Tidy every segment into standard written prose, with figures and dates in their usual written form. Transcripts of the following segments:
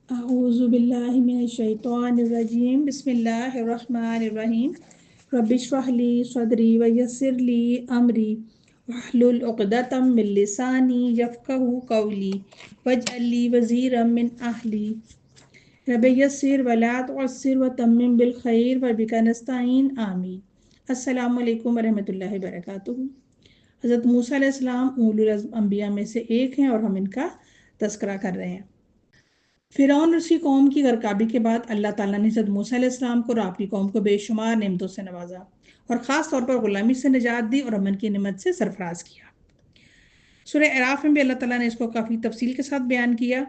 اعوذ باللہ من الشیطان الرجیم بسم اللہ الرحمن الرحیم رب اشرح لی صدری ویسر لی امری واحلل عقدۃ من لسانی یفقہوا قولی واجعل لی وزیرا من اہلی رب یسر ولا تعسر وتمم بالخیر وبک نستعین آمین۔ السلام علیکم ورحمۃ اللہ وبرکاتہ۔ حضرت موسیٰ علیہ السلام اولو العزم انبیاء میں سے ایک ہیں اور ہم ان کا تذکرہ کر رہے ہیں۔ فرعون اور اس کی قوم کی غرقابی کے بعد اللہ تعالیٰ نے حضرت موسیٰ علیہ السلام کو اور آپ کی قوم کو بے شمار نعمتوں سے نوازا اور خاص طور پر غلامی سے نجات دی اور امن کی نعمت سے سرفراز کیا۔ سورہ اعراف میں بھی اللہ تعالیٰ نے اس کو کافی تفصیل کے ساتھ بیان کیا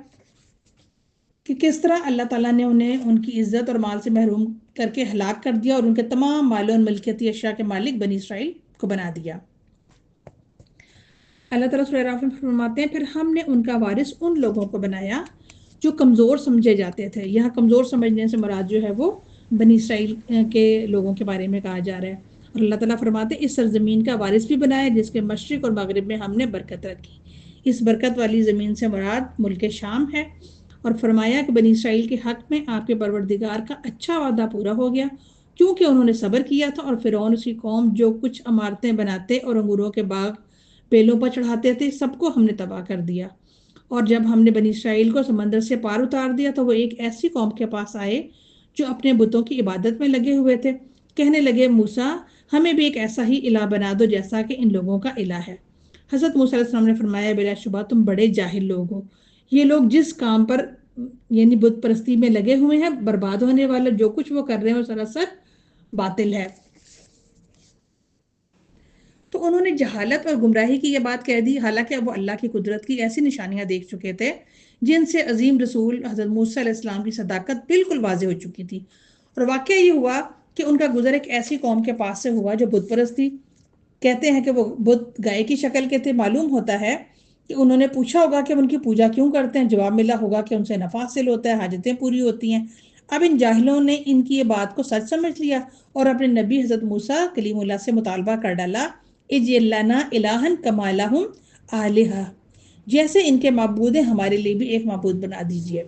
کہ کس طرح اللہ تعالیٰ نے انہیں ان کی عزت اور مال سے محروم کر کے ہلاک کر دیا اور ان کے تمام مالوں اور ملکیتی اشیاء کے مالک بنی اسرائیل کو بنا دیا۔ اللہ تعالیٰ سورہ اعراف میں فرماتے ہیں پھر ہم نے ان کا وارث ان لوگوں کو بنایا جو کمزور سمجھے جاتے تھے۔ یہاں کمزور سمجھنے سے مراد جو ہے وہ بنی اسرائیل کے لوگوں کے بارے میں کہا جا رہا ہے۔ اور اللہ تعالیٰ فرماتے ہیں اس سرزمین کا وارث بھی بنایا جس کے مشرق اور مغرب میں ہم نے برکت رکھی۔ اس برکت والی زمین سے مراد ملک شام ہے، اور فرمایا کہ بنی اسرائیل کے حق میں آپ کے پروردگار کا اچھا وعدہ پورا ہو گیا کیونکہ انہوں نے صبر کیا تھا، اور فرعون اس کی قوم جو کچھ عمارتیں بناتے اور انگوروں کے باغ بیلوں پر چڑھاتے تھے سب کو ہم نے تباہ کر دیا۔ اور جب ہم نے بنی اسرائیل کو سمندر سے پار اتار دیا تو وہ ایک ایسی قوم کے پاس آئے جو اپنے بتوں کی عبادت میں لگے ہوئے تھے۔ کہنے لگے موسیٰ ہمیں بھی ایک ایسا ہی الہ بنا دو جیسا کہ ان لوگوں کا الہ ہے۔ حضرت موسیٰ علیہ السلام نے فرمایا بلا شبہ تم بڑے جاہل لوگ ہو۔ یہ لوگ جس کام پر یعنی بت پرستی میں لگے ہوئے ہیں برباد ہونے والا جو کچھ وہ کر رہے ہیں وہ سراسر باطل ہے۔ تو انہوں نے جہالت اور گمراہی کی یہ بات کہہ دی، حالانکہ وہ اللہ کی قدرت کی ایسی نشانیاں دیکھ چکے تھے جن سے عظیم رسول حضرت موسیٰ علیہ السلام کی صداقت بالکل واضح ہو چکی تھی۔ اور واقعہ یہ ہوا کہ ان کا گزر ایک ایسی قوم کے پاس سے ہوا جو بت پرست تھی۔ کہتے ہیں کہ وہ بت گائے کی شکل کے تھے۔ معلوم ہوتا ہے کہ انہوں نے پوچھا ہوگا کہ ان کی پوجا کیوں کرتے ہیں، جواب ملا ہوگا کہ ان سے نفع حاصل ہوتا ہے، حاجتیں پوری ہوتی ہیں۔ اب ان جاہلوں نے ان کی یہ بات کو سچ سمجھ لیا اور اپنے نبی حضرت موسیٰ کلیم اللہ سے مطالبہ کر ڈالا اجعل لنا الہا کما لہم آلہہ، جیسے ان کے معبود ہیں ہمارے لیے بھی ایک معبود بنا دیجئے۔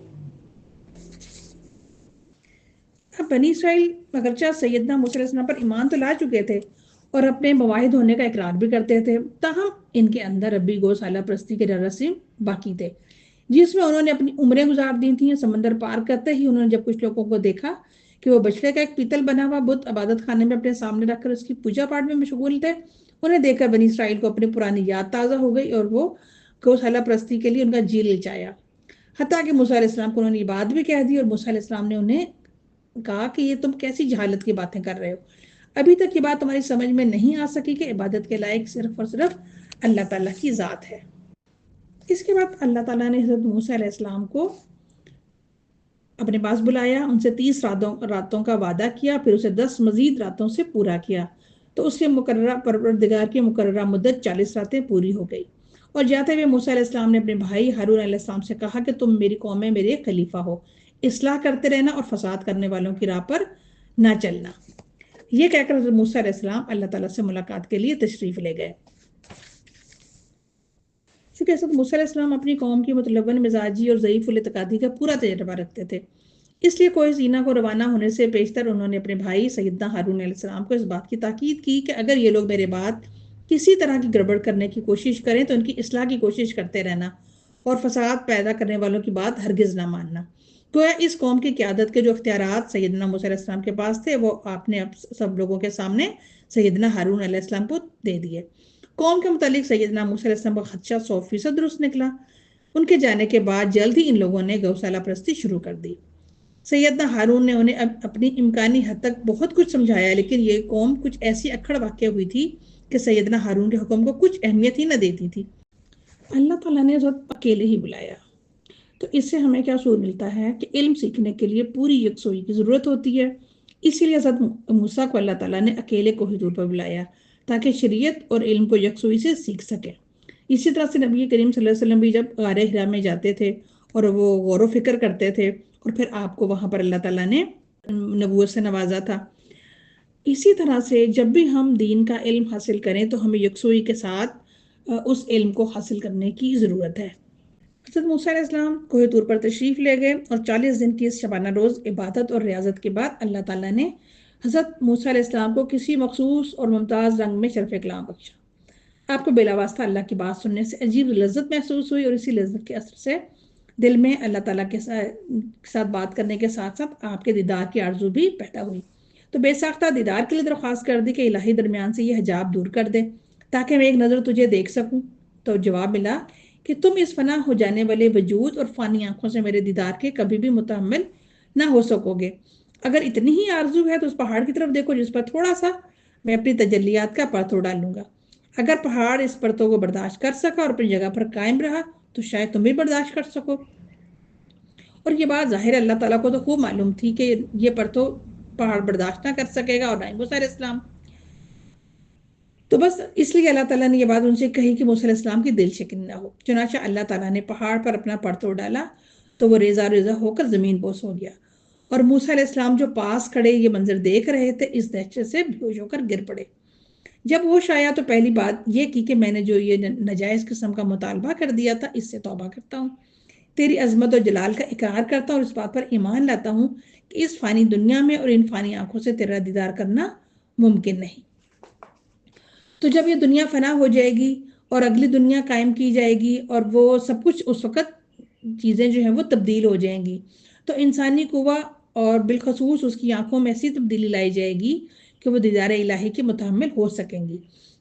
اب بنی اسرائیل اگرچہ سیدنا موسیٰ علیہ السلام پر ایمان تو لا چکے تھے اور اپنے مواحد ہونے کا اقرار بھی کرتے تھے، تاہم ان کے اندر ربی گوسالہ پرستی کے رسم باقی تھے جس میں انہوں نے اپنی عمریں گزار دی تھیں۔ سمندر پار کرتے ہی انہوں نے جب کچھ لوگوں کو دیکھا کہ وہ بچڑے کا ایک پیتل بنا ہوا بت عبادت خانے میں اپنے سامنے رکھ کر اس کی پوجا پاٹ میں مشغول تھے، انہیں دیکھ کر بنی اسرائیل کو اپنی پرانی یاد تازہ ہو گئی اور وہ گوسالہ پرستی کے لیے ان کا جی للچایا۔ حتیٰ کہ موسیٰ علیہ السلام کو انہوں نے یہ بات بھی کہہ دی اور موسیٰ علیہ السلام نے انہیں کہا کہ یہ تم کیسی جہالت کی باتیں کر رہے ہو، ابھی تک یہ بات تمہاری سمجھ میں نہیں آ سکی کہ عبادت کے لائق صرف اور صرف اللہ تعالیٰ کی ذات ہے۔ اس کے بعد اللہ تعالیٰ نے حضرت موسیٰ علیہ السلام کو اپنے پاس بلایا، ان سے 30 راتوں کا وعدہ کیا، پھر اسے 10 مزید راتوں سے پورا کیا تو اس کے مقررہ پروردگار کی مقررہ مدت 40 راتیں پوری ہو گئی۔ اور جاتے ہوئے موسیٰ علیہ السلام نے اپنے بھائی ہارون علیہ السلام سے کہا کہ تم میری قوم میں میرے خلیفہ ہو، اصلاح کرتے رہنا اور فساد کرنے والوں کی راہ پر نہ چلنا۔ یہ کہہ کر حضرت موسیٰ علیہ السلام اللہ تعالیٰ سے ملاقات کے لیے تشریف لے گئے۔ چونکہ حضرت موسیٰ علیہ السلام اپنی قوم کی متلون مزاجی اور ضعیف الاعتقادی کا پورا تجربہ رکھتے تھے، اس لیے کوہ سینا کو روانہ ہونے سے پیشتر انہوں نے اپنے بھائی سیدنا ہارون علیہ السلام کو اس بات کی تاکید کی کہ اگر یہ لوگ میرے بعد کسی طرح کی گڑبڑ کرنے کی کوشش کریں تو ان کی اصلاح کی کوشش کرتے رہنا اور فساد پیدا کرنے والوں کی بات ہرگز نہ ماننا۔ گویا اس قوم کی قیادت کے جو اختیارات سیدنا موسیٰ علیہ السلام کے پاس تھے وہ آپ نے سب لوگوں کے سامنے سیدنا ہارون علیہ السلام کو دے دیے۔ قوم کے متعلق سیدنا موسیٰ علیہ السلام کا خدشہ 100% درست نکلا۔ ان کے جانے کے بعد جلد ہی ان لوگوں نے گوسالہ پرستی شروع کر دی۔ سیدنا ہارون نے انہیں اپنی امکانی حد تک بہت کچھ سمجھایا، لیکن یہ قوم کچھ ایسی اکھڑ واقع ہوئی تھی کہ سیدنا ہارون کے حکم کو کچھ اہمیت ہی نہ دیتی تھی۔ اللہ تعالیٰ نے حضرت اکیلے ہی بلایا، تو اس سے ہمیں کیا سود ملتا ہے کہ علم سیکھنے کے لیے پوری یکسوئی کی ضرورت ہوتی ہے۔ اسی لیے حضرت موسیٰ کو اللہ تعالیٰ نے اکیلے کوہ طور پر بلایا تاکہ شریعت اور علم کو یکسوئی سے سیکھ سکے۔ اسی طرح سے نبی کریم صلی اللہ علیہ وسلم بھی جب غار حرا میں جاتے تھے اور وہ غور و فکر کرتے تھے اور پھر آپ کو وہاں پر اللہ تعالیٰ نے نبوت سے نوازا تھا۔ اسی طرح سے جب بھی ہم دین کا علم حاصل کریں تو ہمیں یکسوئی کے ساتھ اس علم کو حاصل کرنے کی ضرورت ہے۔ حضرت موسیٰ علیہ السلام کوہ طور پر تشریف لے گئے اور 40 دن کی اس شبانہ روز عبادت اور ریاضت کے بعد اللہ تعالیٰ نے حضرت موسیٰ علیہ السلام کو کسی مخصوص اور ممتاز رنگ میں شرف کلام بخشا۔ آپ کو بلا واسطہ اللہ کی بات سننے سے عجیب لذت محسوس ہوئی اور اسی لذت کے اثر سے دل میں اللہ تعالیٰ کے ساتھ بات کرنے کے ساتھ ساتھ آپ کے دیدار کی آرزو بھی پیدا ہوئی۔ تو بے ساختہ دیدار کے لیے درخواست کر دی کہ الہی درمیان سے یہ حجاب دور کر دے تاکہ میں ایک نظر تجھے دیکھ سکوں۔ تو جواب ملا کہ تم اس فنا ہو جانے والے وجود اور فانی آنکھوں سے میرے دیدار کے کبھی بھی متحمل نہ ہو سکو گے۔ اگر اتنی ہی آرزو ہے تو اس پہاڑ کی طرف دیکھو جس پر تھوڑا سا میں اپنی تجلیات کا پرتو ڈالوں گا۔ اگر پہاڑ اس پرتو کو برداشت کر سکا اور اپنی جگہ پر قائم رہا تو شاید تم بھی برداشت کر سکو۔ اور یہ بات ظاہر اللہ تعالیٰ کو تو خوب معلوم تھی کہ یہ پرتو پہاڑ برداشت نہ کر سکے گا اور نہ ہی موسیٰ علیہ السلام۔ تو بس اس لیے اللہ تعالیٰ نے یہ بات ان سے کہی کہ موسیٰ علیہ السلام کی دل شکنی نہ ہو۔ چنانچہ اللہ تعالیٰ نے پہاڑ پر اپنا پرتو ڈالا تو وہ ریزہ ریزہ ہو کر زمین بوس ہو گیا اور موسیٰ علیہ السلام جو پاس کھڑے یہ منظر دیکھ رہے تھے اس دہشت سے بے ہوش ہو کر گر پڑے۔ جب ہوش آیا تو پہلی بات یہ کی کہ میں نے جو یہ ناجائز قسم کا مطالبہ کر دیا تھا اس سے توبہ کرتا ہوں، تیری عظمت و جلال کا اقرار کرتا ہوں اور اس بات پر ایمان لاتا ہوں کہ اس فانی دنیا میں اور ان فانی آنکھوں سے تیرا دیدار کرنا ممکن نہیں۔ تو جب یہ دنیا فنا ہو جائے گی اور اگلی دنیا قائم کی جائے گی اور وہ سب کچھ اس وقت چیزیں جو ہیں وہ تبدیل ہو جائیں گی تو انسانی قوہ اور بالخصوص اس کی آنکھوں میں ایسی تبدیلی لائی جائے گی کہ وہ دیدار الہی کے متحمل ہو سکیں گی۔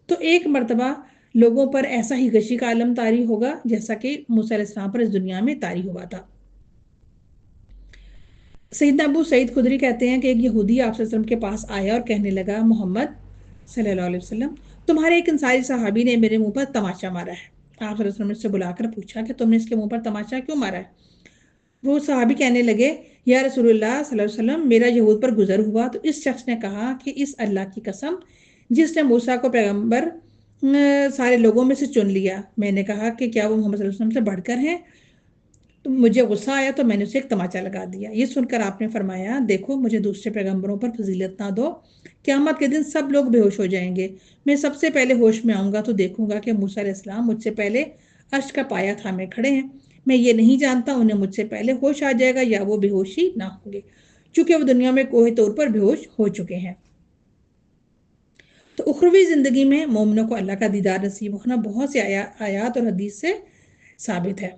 تو ایک مرتبہ لوگوں پر ایسا ہی غشی کا عالم طاری ہوگا جیسا کہ موسیٰ علیہ السلام پر اس دنیا میں طاری ہوا تھا۔ سیدنا ابو سعید خدری کہتے ہیں کہ ایک یہودی آپ صلی اللہ علیہ وسلم کے پاس آیا اور کہنے لگا، محمد صلی اللہ علیہ وسلم تمہارے ایک انصاری صحابی نے میرے منہ پر تماچا مارا ہے۔ آپ صلی اللہ علیہ وسلم نے سے بلا کر پوچھا کہ تم نے اس کے منہ پر تماچا کیوں مارا ہے؟ وہ صحابی کہنے لگے، یا رسول اللہ صلی اللہ علیہ وسلم میرا یہود پر گزر ہوا تو اس شخص نے کہا کہ اس اللہ کی قسم جس نے موسیٰ کو پیغمبر سارے لوگوں میں سے چن لیا۔ میں نے کہا کہ کیا وہ محمد صلی اللہ علیہ وسلم سے بڑھ کر ہیں؟ تو مجھے غصہ آیا تو میں نے اسے ایک تماچا لگا دیا۔ یہ سن کر آپ نے فرمایا، دیکھو مجھے دوسرے پیغمبروں پر فضیلت نہ دو، قیامت کے دن سب لوگ بے ہوش ہو جائیں گے، میں سب سے پہلے ہوش میں آؤں گا تو دیکھوں گا کہ موسیٰ علیہ السلام مجھ سے پہلے عرش کا پایا تھامے کھڑے ہیں۔ میں یہ نہیں جانتا انہیں مجھ سے پہلے ہوش آ جائے گا یا وہ بے ہوشی نہ ہوں گے، چونکہ وہ دنیا میں کوہ طور پر بے ہوش ہو چکے ہیں۔ تو اخروی زندگی میں مومنوں کو اللہ کا دیدار نصیب ہونا بہت سے آیات اور حدیث سے ثابت ہے۔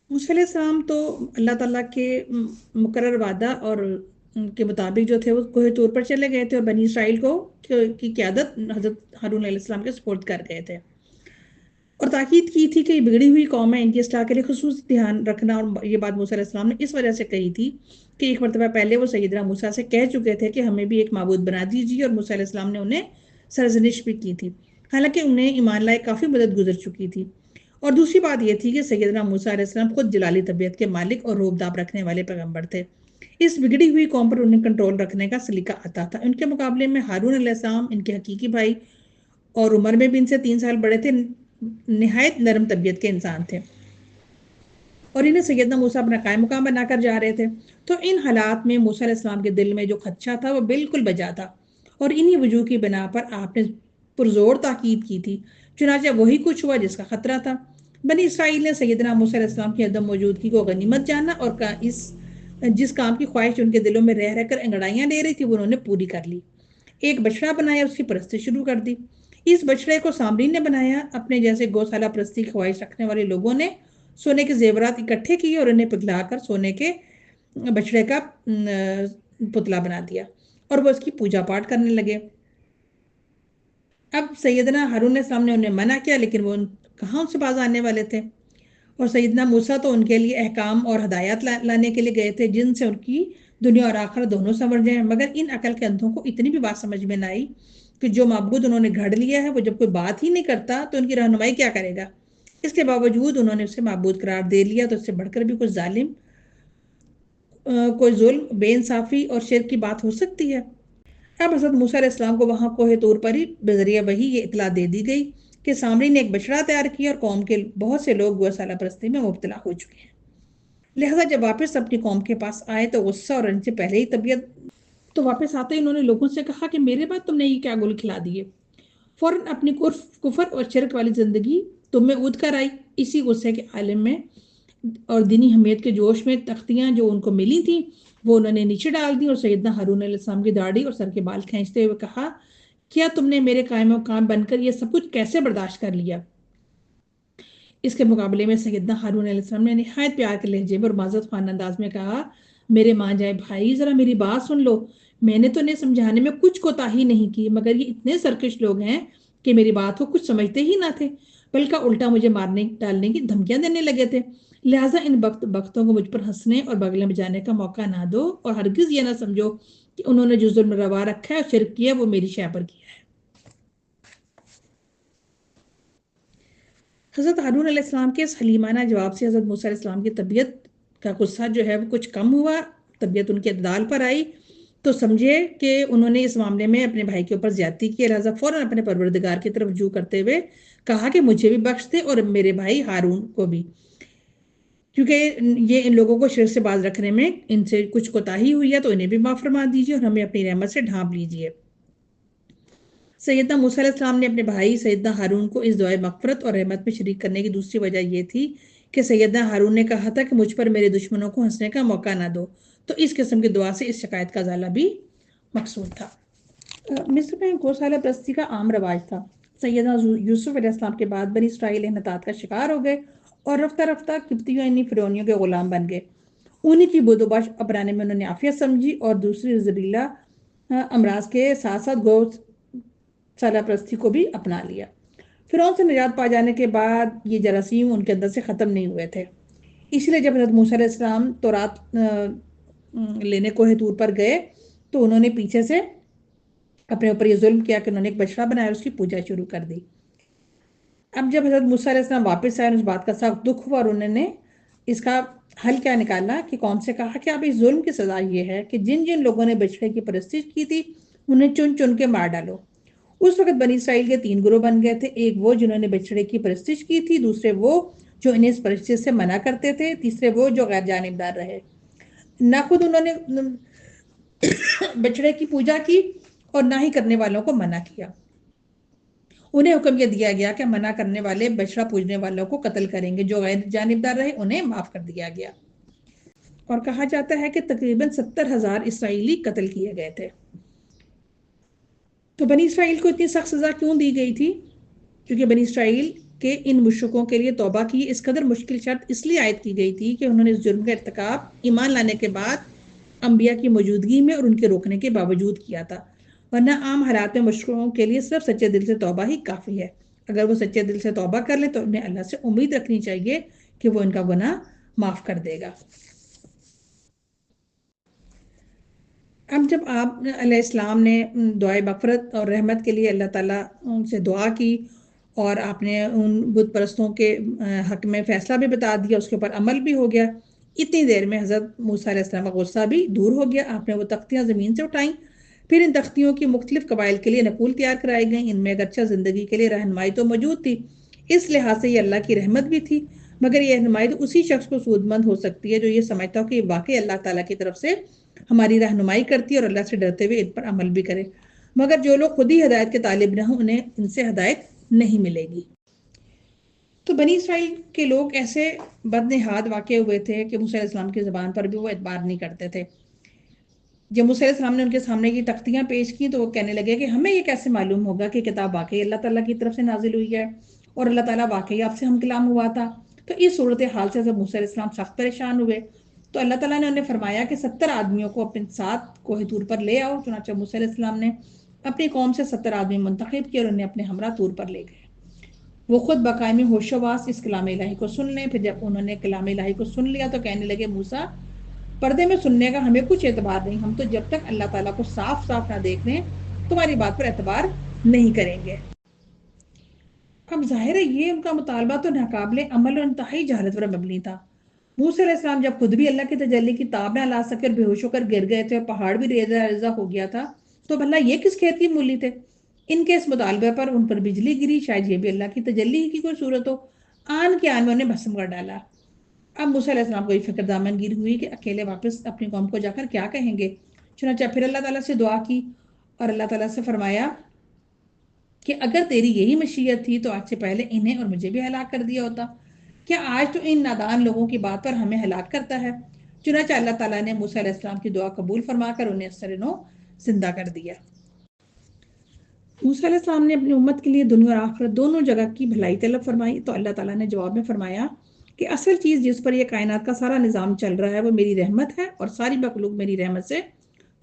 موسیٰ علیہ السلام تو اللہ تعالیٰ کے مقرر وعدہ اور ان کے مطابق جو تھے وہ کوہ طور پر چلے گئے تھے اور بنی اسرائیل کی قیادت حضرت ہارون علیہ السلام کے سپرد کر گئے تھے اور تاکید کی تھی کہ یہ بگڑی ہوئی قوم ہے، ان کی اصلاح کے لیے خصوصی دھیان رکھنا۔ اور یہ بات موسیٰ علیہ السلام نے اس وجہ سے کہی تھی کہ ایک مرتبہ پہلے وہ سیدنا موسیٰ سے کہہ چکے تھے کہ ہمیں بھی ایک معبود بنا دیجیے، اور موسیٰ علیہ السلام نے انہیں سرزنش بھی کی تھی، حالانکہ انہیں ایمان لائے کافی مدد گزر چکی تھی۔ اور دوسری بات یہ تھی کہ سیدنا موسیٰ علیہ السلام خود جلالی طبیعت کے مالک اور روب داب رکھنے والے پیغمبر تھے، اس بگڑی ہوئی قوم پر انہیں کنٹرول رکھنے کا سلیقہ آتا تھا۔ ان کے مقابلے میں ہارون علیہ السلام ان کے حقیقی بھائی اور عمر میں بھی ان سے 3 سال بڑے تھے، نہایت نرم طبیعت کے انسان تھے اور انہیں سیدنا موسیٰ اپنا قائم مقام بنا کر جا رہے تھے۔ تو ان حالات میں موسیٰ علیہ السلام کے دل میں جو خدشہ تھا وہ بالکل بجا تھا اور انہی وجوہ کی بنا پر آپ نے پرزور تاکید کی تھی، چنانچہ وہی کچھ ہوا جس کا خطرہ تھا۔ بنی اسرائیل نے سیدنا موسیٰ علیہ السلام کی عدم موجودگی کو غنیمت جانا اور جس کام کی خواہش ان کے دلوں میں رہ کر انگڑائیاں لے رہی تھی وہ انہوں نے پوری کر لی۔ ایک بچڑا بنایا، اس کی پرستی شروع کر دی۔ اس بچڑے کو سامرین نے بنایا۔ اپنے جیسے گوسالہ پرستی کی خواہش رکھنے والے لوگوں نے سونے کے زیورات اکٹھے کیے اور انہیں پگھلا کر سونے کے بچڑے کا پتلا بنا دیا اور وہ اس کی پوجا پاٹ کرنے لگے۔ اب سیدنا ہارون علیہ السلام نے انہیں منع کیا، لیکن وہ کہاں ان سے باز آنے والے تھے، اور سیدنا موسیٰ تو ان کے لیے احکام اور ہدایات لانے کے لیے گئے تھے جن سے ان کی دنیا اور آخرت دونوں سنور جائیں۔ مگر ان عقل کے اندھوں کو اتنی بھی بات سمجھ میں نہ آئی کہ جو معبود انہوں نے گھڑ لیا ہے وہ جب کوئی بات ہی نہیں کرتا تو ان کی رہنمائی کیا کرے گا۔ اس کے باوجود انہوں نے اسے معبود قرار دے لیا، تو اس سے بڑھ کر بھی کوئی ظلم، بے انصافی اور شرک کی بات ہو سکتی ہے۔ اب حضرت موسیٰ علیہ السلام کو وہاں کوہ طور پر ہی بذریعہ وحی یہ اطلاع دے دی گئی کہ سامری نے ایک بچڑا تیار کیا اور قوم کے بہت سے لوگ گوسالہ پرستی میں مبتلا ہو چکے ہیں۔ لہذا جب واپس اپنی قوم کے پاس آئے تو غصہ اور ان سے پہلے ہی طبیعت تو واپس آتے ہی انہوں نے لوگوں سے کہا کہ میرے بعد تم نے یہ کیا گل کھلا دیے، فوراً اپنی کفر اور شرک والی زندگی تم میں اود کر آئی۔ اسی غصے کے عالم میں اور دینی حمیت کے جوش میں تختیاں جو ان کو ملی تھیں وہ انہوں نے نیچے ڈال دی، اور سیدنا ہارون علیہ السلام کی داڑھی اور سر کے بال کھینچتے ہوئے کہا، کیا تم نے میرے قائم مقام بن کر یہ سب کچھ کیسے برداشت کر لیا؟ اس کے مقابلے میں سیدنا ہارون علیہ السلام نے نہایت پیار کے لہجے میں اور معزز خوان انداز میں کہا، میرے ماں جائے بھائی، ذرا میری بات سن لو۔ میں نے تو انہیں سمجھانے میں کچھ کوتاہی نہیں کی، مگر یہ اتنے سرکش لوگ ہیں کہ میری بات کو کچھ سمجھتے ہی نہ تھے، بلکہ الٹا مجھے مارنے ڈالنے کی دھمکیاں دینے لگے تھے۔ لہٰذا ان بختوں کو مجھ پر ہنسنے اور بغلیں بجانے کا موقع نہ دو، اور ہرگز یہ نہ سمجھو کہ انہوں نے جو ظلم روا رکھا ہے اور شرک کیا وہ میری شے پر کیا ہے۔ حضرت ہارون علیہ السلام کے اس حلیمانہ جواب سے حضرت موسیٰ علیہ السلام کی طبیعت کا غصہ جو ہے وہ کچھ کم ہوا، طبیعت ان کے اعتدال پر آئی، تو سمجھے کہ انہوں نے اس معاملے میں اپنے بھائی کے اوپر زیادتی کی، لہٰذا فوراً اپنے پروردگار کی طرف رجوع کرتے ہوئے کہا کہ مجھے بھی بخش دے اور میرے بھائی ہارون کو بھی، کیونکہ یہ ان لوگوں کو شرک سے باز رکھنے میں ان سے کچھ کوتاہی ہوئی ہے، تو انہیں بھی معاف فرما دیجیے اور ہمیں اپنی رحمت سے ڈھانپ لیجیے۔ سیدنا موسیٰ علیہ السلام نے اپنے بھائی سیدنا ہارون کو اس دعائے مغفرت اور رحمت میں شریک کرنے کی دوسری وجہ یہ تھی کہ سیدنا ہارون نے کہا تھا کہ مجھ پر میرے دشمنوں کو ہنسنے کا موقع نہ دو، تو اس قسم کی دعا سے اس شکایت کا ازالہ بھی مقصود تھا۔ مصر میں گوسالہ پرستی کا عام رواج تھا۔ سیدنا یوسف علیہ السلام کے بعد بنی اسرائیل انحطاط کا شکار ہو گئے اور رفتہ رفتہ قبطیوں یعنی فرعونیوں کے غلام بن گئے۔ انہی کی بود و باش اپنانے میں انہوں نے عافیت سمجھی اور دوسری زہریلا امراض کے ساتھ ساتھ گوسالہ پرستی کو بھی اپنا لیا۔ فرعون سے نجات پا جانے کے بعد یہ جراثیم ان کے اندر سے ختم نہیں ہوئے تھے، اس لیے جب حضرت موسیٰ علیہ السلام تورات لینے کوہ طور پر گئے تو انہوں نے پیچھے سے اپنے اوپر یہ ظلم کیا کہ انہوں نے ایک بچڑا بنایا اور اس کی پوجا شروع کر دی۔ اب جب حضرت موسیٰ علیہ السلام واپس آئے، اس بات کا سخت دکھ ہوا اور انہوں نے اس کا حل کیا نکالا کہ قوم سے کہا کہ اب اس ظلم کی سزا یہ ہے کہ جن جن لوگوں نے بچڑے کی پرستش کی تھی انہیں چن چن کے مار ڈالو۔ اس وقت بنی اسرائیل کے 3 گروہ بن گئے تھے، ایک وہ جنہوں نے بچڑے کی پرستش کی تھی، دوسرے وہ جو انہیں اس پرستش سے منع کرتے تھے، تیسرے وہ جو غیر جانبدار رہے۔ نہ خود انہوں نے بچڑے کی پوجا کی اور نہ ہی کرنے والوں کو منع کیا۔ انہیں حکم یہ دیا گیا کہ منع کرنے والے بچڑا پوجنے والوں کو قتل کریں گے، جو غیر جانبدار رہے انہیں معاف کر دیا گیا، اور کہا جاتا ہے کہ تقریباً 70,000 اسرائیلی قتل کیے گئے تھے۔ تو بنی اسرائیل کو اتنی سخت سزا کیوں دی گئی تھی؟ کیونکہ بنی اسرائیل کے ان مشرکوں کے لیے توبہ کی اس قدر مشکل شرط اس لیے عائد کی گئی تھی کہ انہوں نے اس جرم کا ارتکاب ایمان لانے کے بعد انبیاء کی موجودگی میں اور ان کے روکنے کے باوجود کیا تھا، ورنہ عام حالات میں مشرکوں کے لیے صرف سچے دل سے توبہ ہی کافی ہے۔ اگر وہ سچے دل سے توبہ کر لیں تو انہیں اللہ سے امید رکھنی چاہیے کہ وہ ان کا گناہ معاف کر دے گا۔ اب جب آپ علیہ السلام نے دعائے مغفرت اور رحمت کے لیے اللہ تعالیٰ ان سے دعا کی اور آپ نے ان بت پرستوں کے حق میں فیصلہ بھی بتا دیا، اس کے اوپر عمل بھی ہو گیا، اتنی دیر میں حضرت موسیٰ علیہ السلام کا غصہ بھی دور ہو گیا۔ آپ نے وہ تختیاں زمین سے اٹھائیں، پھر ان تختیوں کی مختلف قبائل کے لیے نقول تیار کرائی گئیں۔ ان میں اگرچہ زندگی کے لیے رہنمائی تو موجود تھی، اس لحاظ سے یہ اللہ کی رحمت بھی تھی، مگر یہ رہنمائی تو اسی شخص کو سود مند ہو سکتی ہے جو یہ سمجھتا ہو کہ یہ واقعی اللہ تعالیٰ کی طرف سے ہماری رہنمائی کرتی ہے اور اللہ سے ڈرتے ہوئے ان پر عمل بھی کرے، مگر جو لوگ خود ہی ہدایت کے طالب نہ ہوں انہیں ان سے ہدایت نہیں ملے گی۔ تو بنی اسرائیل کے لوگ ایسے بدنہاد واقع ہوئے تھے کہ موسیٰ علیہ السلام کی زبان پر بھی وہ اعتبار نہیں کرتے تھے۔ جب موسیٰ علیہ السلام نے ان کے سامنے کی تختیاں پیش کی تو وہ کہنے لگے کہ ہمیں یہ کیسے معلوم ہوگا کہ کتاب واقعی اللہ تعالیٰ کی طرف سے نازل ہوئی ہے اور اللہ تعالیٰ واقعی آپ سے ہم کلام ہوا تھا۔ تو اس صورتحال سے جب موسیٰ علیہ السلام سخت پریشان ہوئے تو اللہ تعالیٰ نے انہیں فرمایا کہ 70 آدمیوں کو اپنے ساتھ کوہ طور پر لے آؤ۔ چنانچہ موسیٰ علیہ السلام نے اپنی قوم سے 70 آدمی منتخب کیے اور انہیں اپنے ہمراہ طور پر لے گئے۔ وہ خود بقائم ہوش و واس اس کلام الہی کو سن لیں۔ پھر جب انہوں نے کلام الہی کو سن لیا تو کہنے لگے، موسیٰ پردے میں سننے کا ہمیں کچھ اعتبار نہیں، ہم تو جب تک اللہ تعالیٰ کو صاف صاف نہ دیکھ لیں تمہاری بات پر اعتبار نہیں کریں گے۔ اب ظاہر ہے یہ ان کا مطالبہ تو ناقابل عمل اور انتہائی جہالت پر مبنی تھا۔ موسیٰ علیہ السلام جب خود بھی اللہ کی تجلی کی تاب نہ لا سکے اور بے ہوش ہو کر گر گئے تھے اور پہاڑ بھی ریزہ ریزہ ہو گیا تھا، تو بھلا یہ کس کھیت کی مولی تھے؟ ان کے اس مطالبے پر ان پر بجلی گری، شاید یہ بھی اللہ کی تجلی کی کوئی صورت ہو۔ آن کے آن میں انہیں بھسم کر ڈالا۔ اب موسیٰ علیہ السلام کو یہ فکر دامن گیر ہوئی کہ اکیلے واپس اپنی قوم کو جا کر کیا کہیں گے۔ چنانچہ پھر اللہ تعالیٰ سے دعا کی اور اللہ تعالیٰ سے فرمایا کہ اگر تیری یہی مشیت تھی تو آج سے پہلے انہیں اور مجھے بھی ہلاک کر دیا ہوتا. کیا آج تو ان نادان لوگوں کی بات پر ہمیں ہلاک کرتا ہے؟ چنانچہ اللہ تعالیٰ نے موسیٰ علیہ السلام کی دعا قبول فرما کر انہیں اثر نو زندہ کر دیا. موسیٰ علیہ السلام نے اپنی امت کے لیے دنیا اور آخرت دونوں جگہ کی بھلائی طلب فرمائی تو اللہ تعالیٰ نے جواب میں فرمایا کہ اصل چیز جس پر یہ کائنات کا سارا نظام چل رہا ہے وہ میری رحمت ہے اور ساری مخلوق میری رحمت سے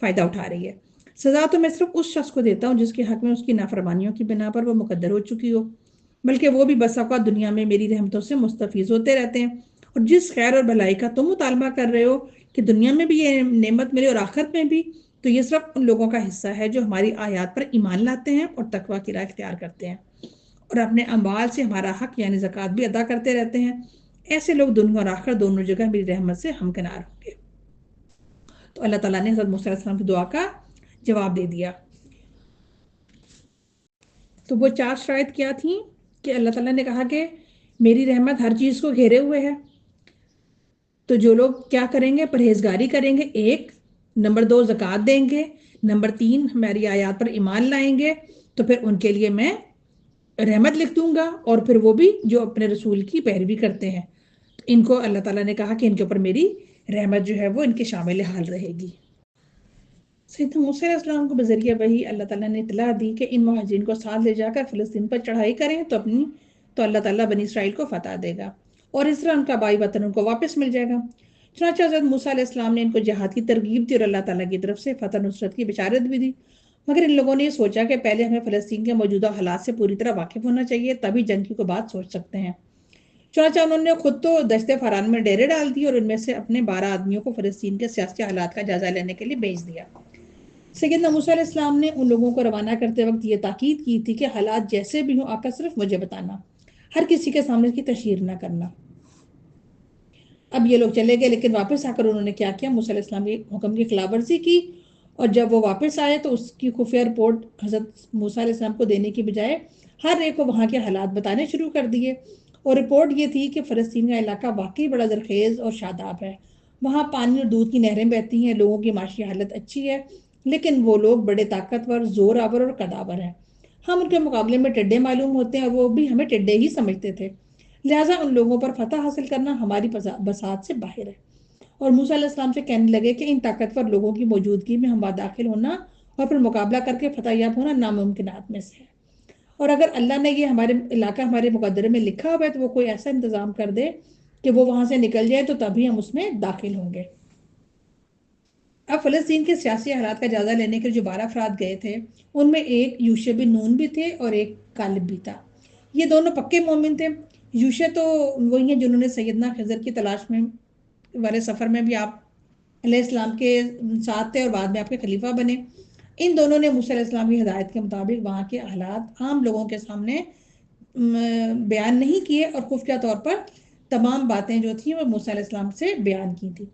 فائدہ اٹھا رہی ہے. سزا تو میں صرف اس شخص کو دیتا ہوں جس کے حق میں اس کی نافرمانیوں کی بنا پر وہ مقدر ہو چکی ہو، بلکہ وہ بھی بس اوقات دنیا میں میری رحمتوں سے مستفیض ہوتے رہتے ہیں. اور جس خیر اور بھلائی کا تم مطالبہ کر رہے ہو کہ دنیا میں بھی یہ نعمت ملے اور آخرت میں بھی، تو یہ صرف ان لوگوں کا حصہ ہے جو ہماری آیات پر ایمان لاتے ہیں اور تقویٰ کی راہ اختیار کرتے ہیں اور اپنے اموال سے ہمارا حق یعنی زکوٰۃ بھی ادا کرتے رہتے ہیں. ایسے لوگ دنیا اور آخرت دونوں جگہ میری رحمت سے ہمکنار ہوں گے. تو اللہ تعالیٰ نے حضرت موسیٰ علیہ السلام کی دعا کا جواب دے دیا. تو وہ 4 شرائط کیا تھیں کہ اللہ تعالیٰ نے کہا کہ میری رحمت ہر چیز کو گھیرے ہوئے ہے. تو جو لوگ کیا کریں گے؟ پرہیزگاری کریں گے، 1. نمبر 2 زکوٰۃ دیں گے. نمبر 3 ہماری آیات پر ایمان لائیں گے تو پھر ان کے لیے میں رحمت لکھ دوں گا، اور پھر وہ بھی جو اپنے رسول کی پیروی کرتے ہیں تو ان کو اللہ تعالیٰ نے کہا کہ ان کے اوپر میری رحمت جو ہے وہ ان کے شامل حال رہے گی. سیدنا موسیٰ علیہ السلام کو بذریعہ وحی اللہ تعالیٰ نے اطلاع دی کہ ان مہاجرین کو ساتھ لے جا کر فلسطین پر چڑھائی کریں تو اللہ تعالیٰ بنی اسرائیل کو فتح دے گا اور اس طرح ان کا بائی وطن ان کو واپس مل جائے گا. چنانچہ حضرت موسیٰ علیہ السلام نے ان کو جہاد کی ترغیب دی اور اللہ تعالیٰ کی طرف سے فتح نصرت کی بشارت بھی دی. مگر ان لوگوں نے یہ سوچا کہ پہلے ہمیں فلسطین کے موجودہ حالات سے پوری طرح واقف ہونا چاہیے، تبھی جنگ کی کوئی بات سوچ سکتے ہیں. چنانچہ انہوں نے خود تو دشت فاران میں ڈیرے ڈال دی اور ان میں سے اپنے 12 آدمیوں کو فلسطین کے سیاسی حالات کا جائزہ لینے کے لیے بھیج دیا. سیدنا موسیٰ علیہ السلام نے ان لوگوں کو روانہ کرتے وقت یہ تاکید کی تھی کہ حالات جیسے بھی ہوں آقا صرف مجھے بتانا، ہر کسی کے سامنے اس کی تشہیر نہ کرنا. اب یہ لوگ چلے گئے، لیکن واپس آ کر انہوں نے کیا کیا؟ موسیٰ علیہ السلام کی حکم کی خلاف ورزی کی، اور جب وہ واپس آئے تو اس کی خفیہ رپورٹ حضرت موسیٰ علیہ السلام کو دینے کی بجائے ہر ایک کو وہاں کے حالات بتانے شروع کر دیے. اور رپورٹ یہ تھی کہ فلسطین کا علاقہ واقعی بڑا زرخیز اور شاداب ہے. وہاں پانی اور دودھ کی نہریں بہتی ہیں، لوگوں کی معاشی حالت اچھی ہے، لیکن وہ لوگ بڑے طاقتور، زور آور اور قداور ہیں. ہم ان کے مقابلے میں ٹڈے معلوم ہوتے ہیں اور وہ بھی ہمیں ٹڈے ہی سمجھتے تھے. لہٰذا ان لوگوں پر فتح حاصل کرنا ہماری بساط سے باہر ہے. اور موسیٰ علیہ السلام سے کہنے لگے کہ ان طاقتور لوگوں کی موجودگی میں ہم داخل ہونا اور پھر مقابلہ کر کے فتح یاب ہونا ناممکنات میں سے ہے. اور اگر اللہ نے یہ ہمارے علاقہ ہمارے مقدرے میں لکھا ہوا ہے تو وہ کوئی ایسا انتظام کر دے کہ وہ وہاں سے نکل جائے تو تبھی ہم اس میں داخل ہوں گے. اب فلسطین کے سیاسی حالات کا جائزہ لینے کے جو 12 افراد گئے تھے ان میں ایک یوشع بن نون بھی تھے اور ایک کالب بھی تھا. یہ دونوں پکے مومن تھے. یوشع تو وہی ہیں جنہوں نے سیدنا خضر کی تلاش میں والے سفر میں بھی آپ علیہ السلام کے ساتھ تھے اور بعد میں آپ کے خلیفہ بنے. ان دونوں نے موسیٰ علیہ السلام کی ہدایت کے مطابق وہاں کے حالات عام لوگوں کے سامنے بیان نہیں کیے اور خفیہ طور پر تمام باتیں جو تھیں وہ موسیٰ علیہ السلام سے بیان کی تھی.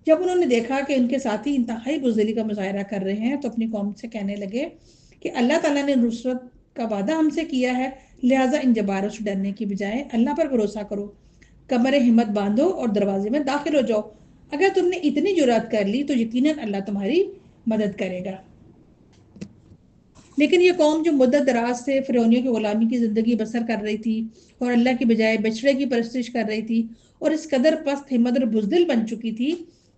جب انہوں نے دیکھا کہ ان کے ساتھی انتہائی بزدلی کا مظاہرہ کر رہے ہیں تو اپنی قوم سے کہنے لگے کہ اللہ تعالیٰ نے نصرت کا وعدہ ہم سے کیا ہے، لہٰذا ان جباروں سے ڈرنے کی بجائے اللہ پر بھروسہ کرو، کمر ہمت باندھو اور دروازے میں داخل ہو جاؤ. اگر تم نے اتنی جرات کر لی تو یقیناً اللہ تمہاری مدد کرے گا. لیکن یہ قوم جو مدت دراز سے فرعونیوں کی غلامی کی زندگی بسر کر رہی تھی اور اللہ کی بجائے بچڑے کی پرستش کر رہی تھی اور اس قدر پست ہمت اور بزدل بن چکی تھی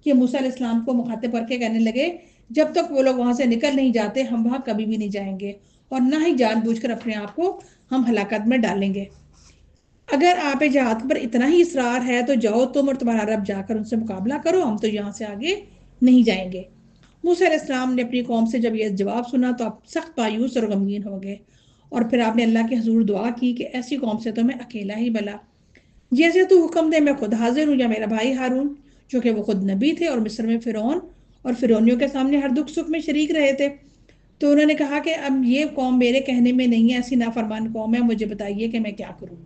کہ موسیٰ علیہ السلام کو مخاطب کر کے کہنے لگے جب تک وہ لوگ وہاں سے نکل نہیں جاتے ہم وہاں کبھی بھی نہیں جائیں گے اور نہ ہی جان بوجھ کر اپنے آپ کو ہم ہلاکت میں ڈالیں گے. اگر آپ جہاد پر اتنا ہی اصرار ہے تو جاؤ تم اور تمہارا رب جا کر ان سے مقابلہ کرو، ہم تو یہاں سے آگے نہیں جائیں گے. موسیٰ علیہ السلام نے اپنی قوم سے جب یہ جواب سنا تو آپ سخت مایوس اور غمگین ہو گئے اور پھر آپ نے اللہ کے حضور دعا کی کہ ایسی قوم سے تو میں اکیلا ہی بھلا، جیسے تو حکم دے میں خود حاضر ہوں یا میرا بھائی ہارون، جو کہ وہ خود نبی تھے اور مصر میں فرعون اور فرعونیوں کے سامنے ہر دکھ سکھ میں شریک رہے تھے. تو انہوں نے کہا کہ اب یہ قوم میرے کہنے میں نہیں ہے، ایسی نافرمان قوم ہے، مجھے بتائیے کہ میں کیا کروں.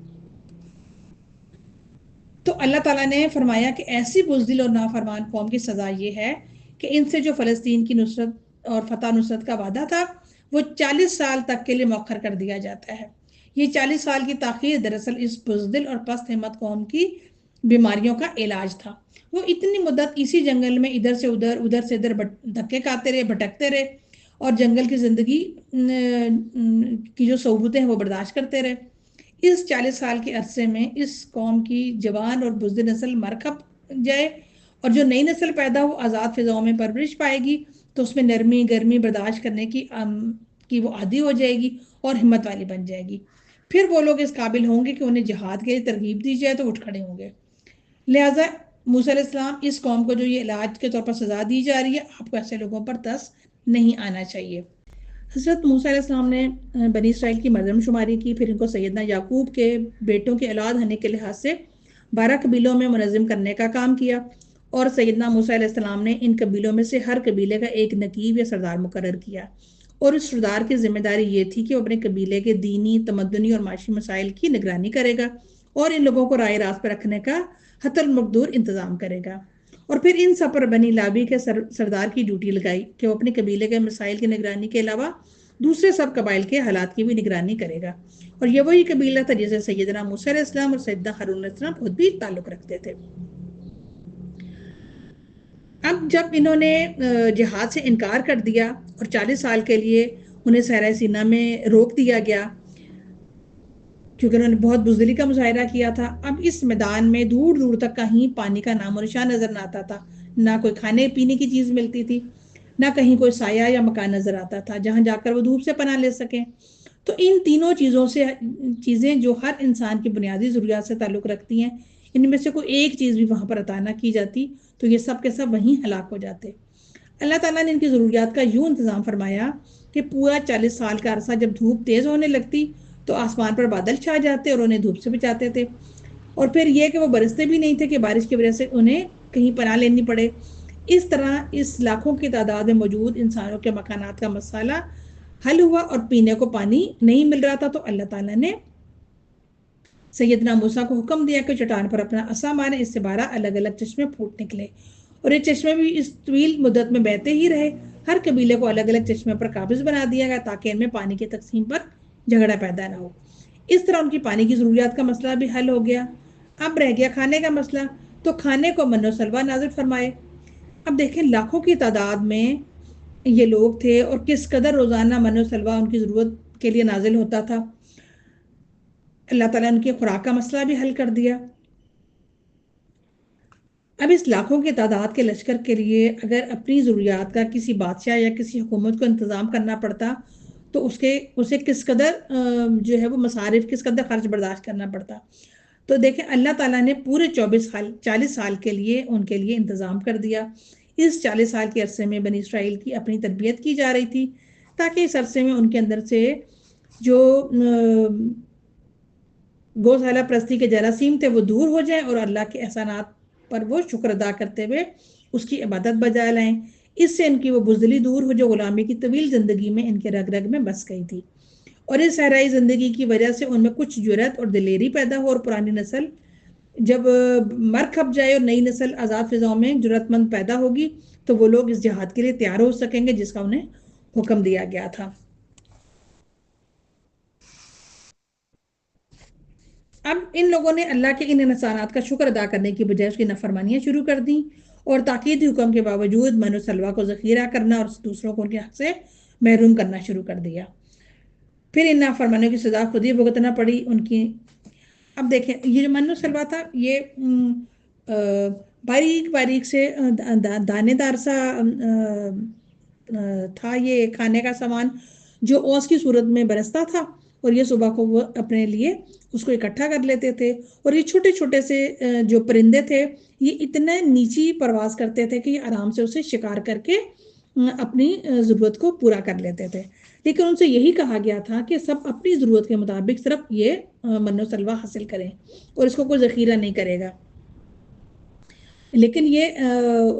تو اللہ تعالیٰ نے فرمایا کہ ایسی بزدل اور نافرمان قوم کی سزا یہ ہے کہ ان سے جو فلسطین کی نصرت اور فتح نصرت کا وعدہ تھا وہ 40 سال تک کے لیے مؤخر کر دیا جاتا ہے. یہ 40 سال کی تاخیر دراصل اس بزدل اور پست ہمت قوم کی بیماریوں کا علاج تھا. وہ اتنی مدت اسی جنگل میں ادھر سے ادھر ادھر سے ادھر دھکے کھاتے رہے، بھٹکتے رہے اور جنگل کی زندگی کی جو صعوبتیں ہیں وہ برداشت کرتے رہے۔ اس 40 سال کے عرصے میں اس قوم کی جوان اور بزدل نسل مر کھپ جائے، اور جو نئی نسل پیدا ہو آزاد فضاؤں میں پرورش پائے گی تو اس میں نرمی گرمی برداشت کرنے کی وہ عادی ہو جائے گی اور ہمت والی بن جائے گی۔ پھر وہ لوگ اس قابل ہوں گے کہ انہیں جہاد کے لیے ترغیب دی جائے تو اٹھ کھڑے ہوں گے۔ لہٰذا موسیٰ علیہ السلام اس قوم کو جو یہ علاج کے طور پر سزا دی جا رہی ہے، آپ کو ایسے لوگوں پر ترس نہیں آنا چاہیے۔ حضرت موسیٰ علیہ السلام نے بنی اسرائیل کی مردم شماری کی، پھر ان کو سیدنا یعقوب کے بیٹوں کے اولاد ہونے کے لحاظ سے 12 قبیلوں میں منظم کرنے کا کام کیا، اور سیدنا موسیٰ علیہ السلام نے ان قبیلوں میں سے ہر قبیلے کا ایک نقیب یا سردار مقرر کیا، اور اس سردار کی ذمہ داری یہ تھی کہ وہ اپنے قبیلے کے دینی، تمدنی اور معاشی مسائل کی نگرانی کرے گا اور ان لوگوں کو رائے راست پر رکھنے کا حتی المقدور انتظام کرے گا۔ اور پھر ان سب پر بنی لابی کے سردار کی ڈیوٹی لگائی کہ وہ اپنے قبیلے کے مسائل کی نگرانی کے علاوہ دوسرے سب قبائل کے حالات کی بھی نگرانی کرے گا، اور یہ وہی قبیلہ تھا جسے سیدنا موسیٰ علیہ السلام اور سیدنا ہارون علیہ السلام خود بھی تعلق رکھتے تھے۔ اب جب انہوں نے جہاد سے انکار کر دیا اور 40 سال کے لیے انہیں صحرائے سینا میں روک دیا گیا کیونکہ انہوں نے بہت بزدلی کا مظاہرہ کیا تھا، اب اس میدان میں دور دور تک کہیں پانی کا نام و نشان نظر نہ آتا تھا، نہ کوئی کھانے پینے کی چیز ملتی تھی، نہ کہیں کوئی سایہ یا مکان نظر آتا تھا جہاں جا کر وہ دھوپ سے پناہ لے سکیں۔ تو ان تینوں چیزیں جو ہر انسان کی بنیادی ضروریات سے تعلق رکھتی ہیں، ان میں سے کوئی ایک چیز بھی وہاں پر عطا نہ کی جاتی تو یہ سب کے سب وہیں ہلاک ہو جاتے۔ اللہ تعالیٰ نے ان کی ضروریات کا یوں انتظام فرمایا کہ پورا 40 سال کا عرصہ جب دھوپ تیز ہونے لگتی تو آسمان پر بادل چھا جاتے اور انہیں دھوپ سے بچاتے تھے، اور پھر یہ کہ وہ برستے بھی نہیں تھے کہ بارش کی وجہ سے انہیں کہیں پناہ لینی پڑے۔ اس طرح اس لاکھوں کی تعداد میں موجود انسانوں کے مکانات کا مسئلہ حل ہوا، اور پینے کو پانی نہیں مل رہا تھا تو اللہ تعالیٰ نے سیدنا موسیٰ کو حکم دیا کہ چٹان پر اپنا عصا مارے، اس سے 12 الگ الگ چشمے پھوٹ نکلے، اور یہ چشمے بھی اس طویل مدت میں بہتے ہی رہے۔ ہر قبیلے کو الگ الگ چشمے پر قابض بنا دیا گیا تاکہ ان میں پانی کی تقسیم پر جھگڑا پیدا نہ ہو۔ اس طرح ان کی پانی کی ضروریات کا مسئلہ بھی حل ہو گیا۔ اب رہ گیا کھانے کا مسئلہ، تو کھانے کو من و سلوہ نازل فرمائے۔ اب دیکھیں لاکھوں کی تعداد میں یہ لوگ تھے اور کس قدر روزانہ من و سلوہ ان کی ضرورت کے لیے نازل ہوتا تھا۔ اللہ تعالیٰ نے ان کی خوراک کا مسئلہ بھی حل کر دیا۔ اب اس لاکھوں کی تعداد کے لشکر کے لیے اگر اپنی ضروریات کا کسی بادشاہ یا کسی حکومت کو انتظام کرنا پڑتا تو اسے کس قدر جو ہے وہ مصارف، کس قدر خرچ برداشت کرنا پڑتا۔ تو دیکھیں اللہ تعالیٰ نے پورے 40 سال کے لیے ان کے لیے انتظام کر دیا۔ اس 40 سال کے عرصے میں بنی اسرائیل کی اپنی تربیت کی جا رہی تھی تاکہ اس عرصے میں ان کے اندر سے جو گوسالہ پرستی کے جراثیم تھے وہ دور ہو جائیں اور اللہ کے احسانات پر وہ شکر ادا کرتے ہوئے اس کی عبادت بجا لائیں۔ اس سے ان کی وہ بزدلی دور ہو جو غلامی کی طویل زندگی میں ان کے رگ رگ میں بس گئی تھی، اور اس صحرائی زندگی کی وجہ سے ان میں کچھ جرأت اور دلیری پیدا ہو، اور پرانی نسل جب مر کھپ جائے اور نئی نسل آزاد فضاؤں میں جرأت مند پیدا ہوگی تو وہ لوگ اس جہاد کے لیے تیار ہو سکیں گے جس کا انہیں حکم دیا گیا تھا۔ اب ان لوگوں نے اللہ کے ان احسانات کا شکر ادا کرنے کی بجائے اس کی نافرمانیاں شروع کر دیں، اور تاکیدی حکم کے باوجود من و سلوہ کو ذخیرہ کرنا اور دوسروں کو ان کے حق سے محروم کرنا شروع کر دیا۔ پھر ان نافرمانیوں کی سزا خود ہی بھگتنا پڑی ان کی۔ اب دیکھیں یہ جو من و سلوہ تھا یہ باریک باریک سے دانے دار سا تھا، یہ کھانے کا سامان جو اوس کی صورت میں برستا تھا، اور یہ صبح کو وہ اپنے لیے اس کو اکٹھا کر لیتے تھے، اور یہ چھوٹے چھوٹے سے جو پرندے تھے یہ اتنے نیچی پرواز کرتے تھے کہ یہ آرام سے اسے شکار کر کے اپنی ضرورت کو پورا کر لیتے تھے، لیکن ان سے یہی کہا گیا تھا کہ سب اپنی ضرورت کے مطابق صرف یہ من و سلوہ حاصل کریں اور اس کو کوئی ذخیرہ نہیں کرے گا، لیکن یہ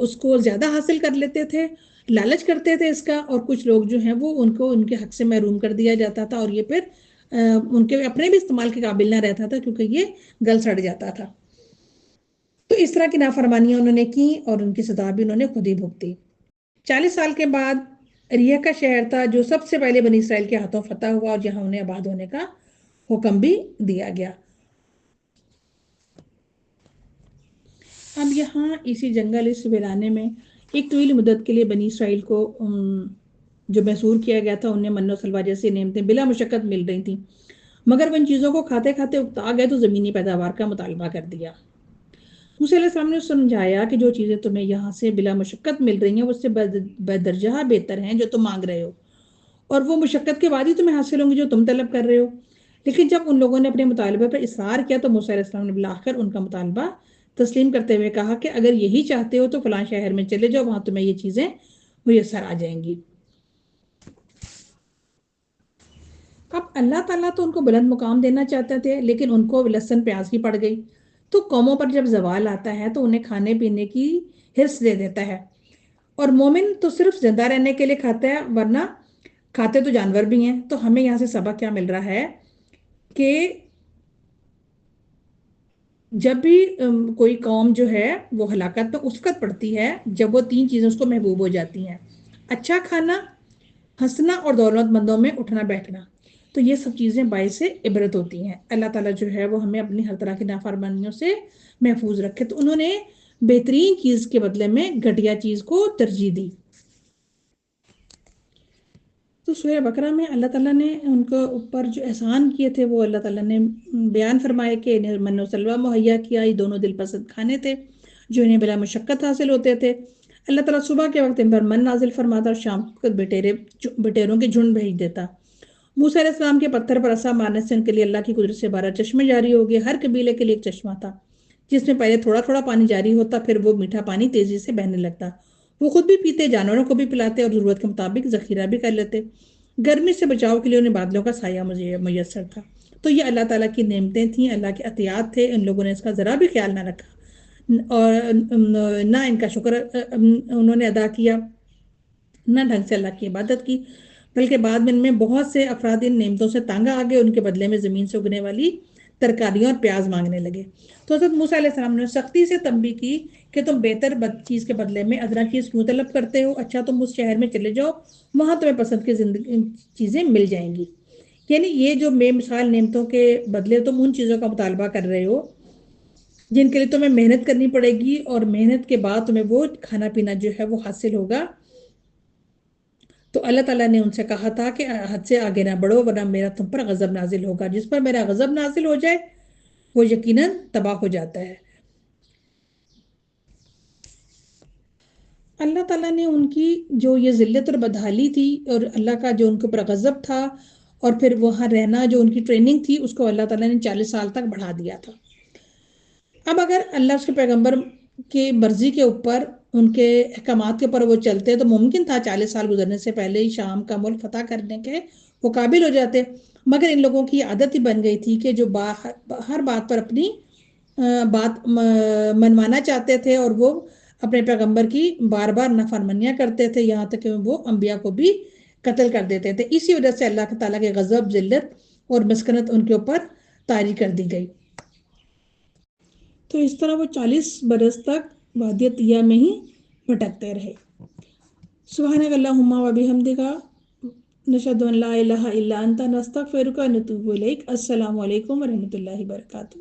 اس کو زیادہ حاصل کر لیتے تھے، لالچ کرتے تھے اس کا، اور کچھ لوگ جو ہیں وہ ان کو ان کے حق سے محروم کر دیا جاتا تھا، اور یہ پھر ان کے اپنے بھی استعمال کے قابل نہ رہتا تھا کیونکہ یہ گل سڑ جاتا تھا۔ تو اس طرح کی نافرمانیاں انہوں نے کی اور ان کی سزا بھی انہوں نے خود ہی بھگتی۔ 40 سال کے بعد ریہ کا شہر تھا جو سب سے پہلے بنی اسرائیل کے ہاتھوں فتح ہوا اور جہاں انہیں آباد ہونے کا حکم بھی دیا گیا۔ اب یہاں اسی جنگل اس ویرانے میں ایک طویل مدت کے لیے بنی اسرائیل کو جو محصور کیا گیا تھا انہیں من و سلوا جیسی نعمتیں بلا مشقت مل رہی تھیں، مگر وہ ان چیزوں کو کھاتے کھاتے اکتا گئے تو زمینی پیداوار کا مطالبہ کر دیا۔ موسیٰ علیہ السلام نے سمجھایا کہ جو چیزیں تمہیں یہاں سے بلا مشقت مل رہی ہیں وہ اس سے بدرجہ بہتر ہیں جو تم مانگ رہے ہو، اور وہ مشقت کے بعد ہی تمہیں حاصل ہوں گی جو تم طلب کر رہے ہو۔ لیکن جب ان لوگوں نے اپنے مطالبے پر اصرار کیا تو موسیٰ علیہ السلام نے بالآخر ان کا مطالبہ تسلیم کرتے ہوئے کہا کہ اگر یہی چاہتے ہو تو فلاں شہر میں چلے جاؤ، وہاں تمہیں یہ چیزیں میسر آ جائیں گی۔ اب اللہ تعالیٰ تو ان کو بلند مقام دینا چاہتے تھے، لیکن ان کو لہسن پیاز کی پڑ گئی۔ تو قوموں پر جب زوال آتا ہے تو انہیں کھانے پینے کی حرص دے دیتا ہے، اور مومن تو صرف زندہ رہنے کے لیے کھاتا ہے، ورنہ کھاتے تو جانور بھی ہیں۔ تو ہمیں یہاں سے سبق کیا مل رہا ہے کہ جب بھی کوئی قوم جو ہے وہ ہلاکت میں اس وقت پڑتی ہے جب وہ تین چیزیں اس کو محبوب ہو جاتی ہیں: اچھا کھانا، ہنسنا، اور دولت مندوں میں اٹھنا بیٹھنا۔ تو یہ سب چیزیں باعث عبرت ہوتی ہیں۔ اللہ تعالیٰ جو ہے وہ ہمیں اپنی ہر طرح کی نافرمانیوں سے محفوظ رکھے۔ تو انہوں نے بہترین چیز کے بدلے میں گھٹیا چیز کو ترجیح دی۔ تو سورہ بقرہ میں اللہ تعالیٰ نے ان کو اوپر جو احسان کیے تھے وہ اللہ تعالیٰ نے بیان فرمائے کہ انہیں من و سلوہ مہیا کیا، یہ دونوں دل پسند کھانے تھے جو انہیں بلا مشقت حاصل ہوتے تھے۔ اللہ تعالیٰ صبح کے وقت ان پر من نازل فرماتا اور شام کو بٹیروں کے جھنڈ بھیج دیتا۔ موسیٰ علیہ السلام کے پتھر پر عصا مارنے سے ان کے لیے اللہ کی قدرت سے 12 چشمے جاری ہو گئے۔ ہر قبیلے کے لیے ایک چشمہ تھا جس میں پہلے تھوڑا تھوڑا پانی جاری ہوتا، پھر وہ میٹھا پانی تیزی سے بہنے لگتا۔ وہ خود بھی پیتے، جانوروں کو بھی پلاتے، اور ضرورت کے مطابق ذخیرہ بھی کر لیتے۔ گرمی سے بچاؤ کے لیے انہیں بادلوں کا سایہ میسر تھا۔ تو یہ اللہ تعالیٰ کی نعمتیں تھیں، اللہ کے عطیات تھے۔ ان لوگوں نے اس کا ذرا بھی خیال نہ رکھا اور نہ ان کا شکر انہوں نے ادا کیا، نہ ڈھنگ سے اللہ کی عبادت کی، بلکہ بعد میں ان میں بہت سے افراد ان نعمتوں سے تنگ آ گئے، ان کے بدلے میں زمین سے اگنے والی ترکاریاں اور پیاز مانگنے لگے۔ تو حضرت موسیٰ علیہ السلام نے سختی سے تنبیہ کی کہ تم بہتر چیز کے بدلے میں ادنا چیز کیوں طلب کرتے ہو؟ اچھا تم اس شہر میں چلے جاؤ، وہاں تمہیں پسند کی چیزیں مل جائیں گی۔ یعنی یہ جو بے مثال نعمتوں کے بدلے تم ان چیزوں کا مطالبہ کر رہے ہو جن کے لیے تمہیں محنت کرنی پڑے گی، اور محنت کے بعد تمہیں وہ کھانا پینا جو ہے وہ حاصل ہوگا۔ تو اللہ تعالیٰ نے ان سے کہا تھا کہ حد سے آگے نہ بڑھو ورنہ میرا تم پر غضب نازل ہوگا۔ جس پر میرا غضب نازل ہو جائے وہ یقیناً تباہ ہو جاتا ہے۔ اللہ تعالیٰ نے ان کی جو یہ ذلت اور بدحالی تھی اور اللہ کا جو ان کے اوپر غضب تھا، اور پھر وہاں رہنا جو ان کی ٹریننگ تھی، اس کو اللہ تعالیٰ نے 40 سال تک بڑھا دیا تھا۔ اب اگر اللہ اس کے پیغمبر کی مرضی کے اوپر، ان کے احکامات کے اوپر وہ چلتے تو ممکن تھا 40 سال گزرنے سے پہلے ہی شام کا ملک فتح کرنے کے وہ قابل ہو جاتے، مگر ان لوگوں کی عادت ہی بن گئی تھی کہ جو ہر بات پر اپنی بات منوانا چاہتے تھے، اور وہ اپنے پیغمبر کی بار بار نافرمانیاں کرتے تھے، یہاں تک کہ وہ انبیاء کو بھی قتل کر دیتے تھے۔ اسی وجہ سے اللہ تعالیٰ کے غضب، ذلت اور مسکنت ان کے اوپر طاری کر دی گئی۔ تو اس طرح وہ 40 برس تک وادی طیہ میں ہی بھٹکتے رہے۔ سبحانک اللہم و بحمدک، نشہد ان لا الہ الا انت، نستغفرک و نتوب الیک۔ السلام علیکم ورحمۃ اللہ وبرکاتہ۔